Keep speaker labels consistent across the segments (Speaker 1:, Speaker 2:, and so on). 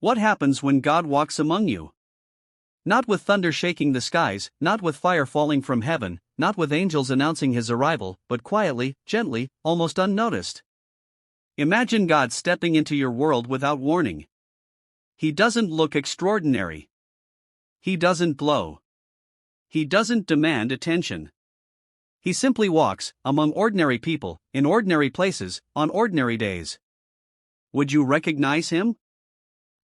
Speaker 1: What happens when God walks among you? Not with thunder shaking the skies, not with fire falling from heaven, not with angels announcing his arrival, but quietly, gently, almost unnoticed. Imagine God stepping into your world without warning. He doesn't look extraordinary. He doesn't glow. He doesn't demand attention. He simply walks among ordinary people, in ordinary places, on ordinary days. Would you recognize him?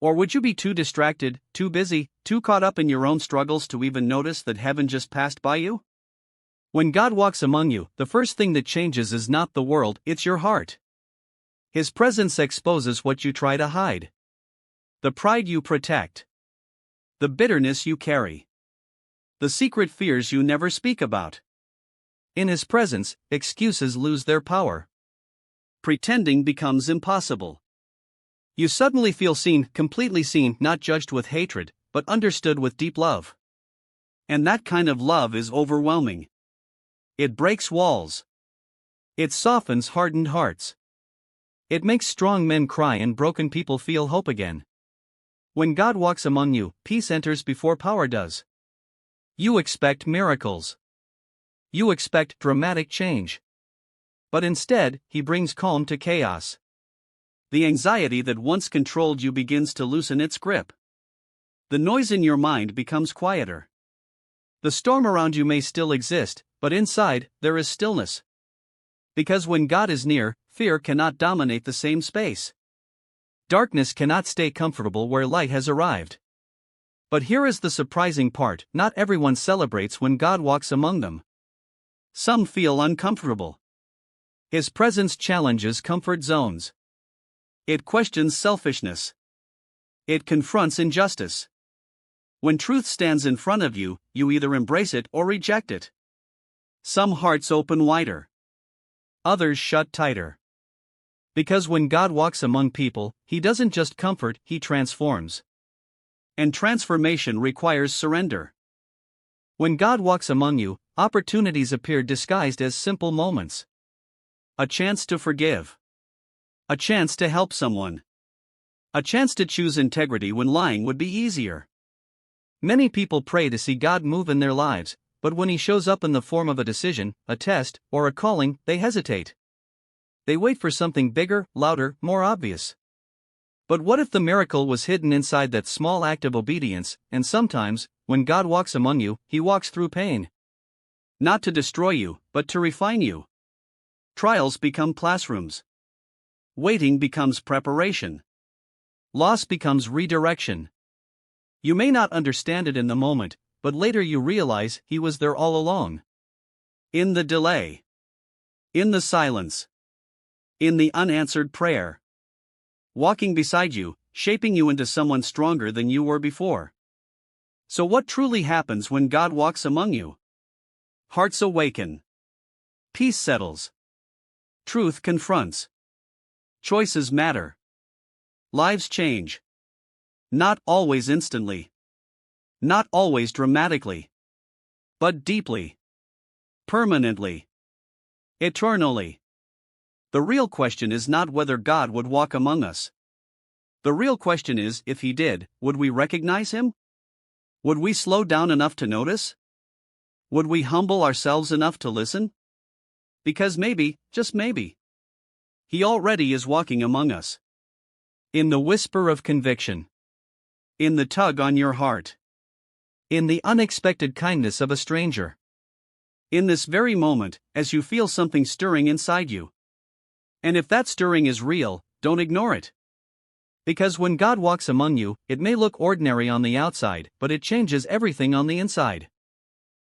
Speaker 1: Or would you be too distracted, too busy, too caught up in your own struggles to even notice that heaven just passed by you? When God walks among you, the first thing that changes is not the world, it's your heart. His presence exposes what you try to hide. The pride you protect. The bitterness you carry. The secret fears you never speak about. In his presence, excuses lose their power. Pretending becomes impossible. You suddenly feel seen, completely seen, not judged with hatred, but understood with deep love. And that kind of love is overwhelming. It breaks walls. It softens hardened hearts. It makes strong men cry and broken people feel hope again. When God walks among you, peace enters before power does. You expect miracles. You expect dramatic change. But instead, he brings calm to chaos. The anxiety that once controlled you begins to loosen its grip. The noise in your mind becomes quieter. The storm around you may still exist, but inside, there is stillness. Because when God is near, fear cannot dominate the same space. Darkness cannot stay comfortable where light has arrived. But here is the surprising part: not everyone celebrates when God walks among them. Some feel uncomfortable. His presence challenges comfort zones. It questions selfishness. It confronts injustice. When truth stands in front of you, you either embrace it or reject it. Some hearts open wider. Others shut tighter. Because when God walks among people, he doesn't just comfort, he transforms. And transformation requires surrender. When God walks among you, opportunities appear disguised as simple moments. A chance to forgive. A chance to help someone. A chance to choose integrity when lying would be easier. Many people pray to see God move in their lives, but when he shows up in the form of a decision, a test, or a calling, they hesitate. They wait for something bigger, louder, more obvious. But what if the miracle was hidden inside that small act of obedience? And sometimes, when God walks among you, he walks through pain. Not to destroy you, but to refine you. Trials become classrooms. Waiting becomes preparation. Loss becomes redirection. You may not understand it in the moment, but later you realize he was there all along. In the delay. In the silence. In the unanswered prayer. Walking beside you, shaping you into someone stronger than you were before. So what truly happens when God walks among you? Hearts awaken. Peace settles. Truth confronts. Choices matter. Lives change. Not always instantly. Not always dramatically. But deeply. Permanently. Eternally. The real question is not whether God would walk among us. The real question is, if he did, would we recognize him? Would we slow down enough to notice? Would we humble ourselves enough to listen? Because maybe, just maybe, he already is walking among us. In the whisper of conviction. In the tug on your heart. In the unexpected kindness of a stranger. In this very moment, as you feel something stirring inside you. And if that stirring is real, don't ignore it. Because when God walks among you, it may look ordinary on the outside, but it changes everything on the inside.